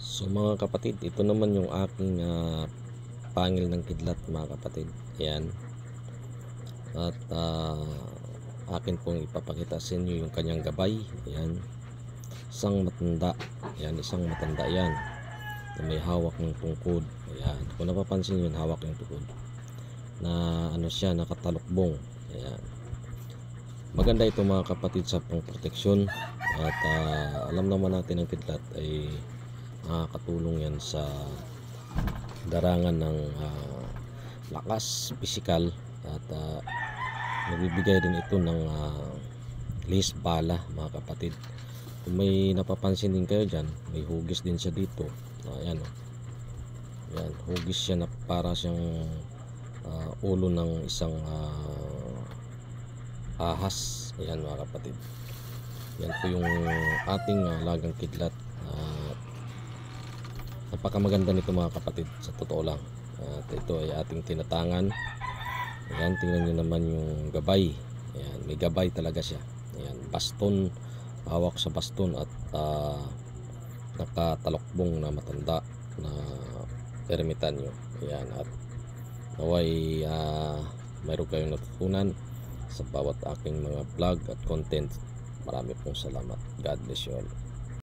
So mga kapatid, ito naman yung aking pangil ng kidlat mga kapatid. Ayan. At akin pong ipapakita sa inyo yung kanyang gabay. Ayan. Isang matanda. Ayan, isang matanda yan. Na may hawak ng tungkod. Ayan. Kung napapansin yun, hawak yung tungkod. Na ano siya, nakatalokbong. Ayan. Maganda ito mga kapatid sa pangproteksyon. At alam naman natin ang kidlat ay nakakatulong yan sa darangan ng lakas, pisikal, at nagbibigay din ito ng less bala mga kapatid. Kung may napapansin din kayo dyan, may hugis din siya dito. Ayan, ayan, hugis siya na para siyang ulo ng isang ahas. Ayan mga kapatid, yan po yung ating lagang kidlat. Napakamaganda nito mga kapatid, sa totoo lang. At ito ay ating tinatangan. Ayan, tingnan nyo naman yung gabay. Ayan, may gabay talaga siya. Ayan, baston, hawak sa baston at nakatalokbong na matanda na ermitan nyo. Ayan, at naway mayroon kayong natutunan sa bawat aking mga vlog at content. Marami pong salamat. God bless you all.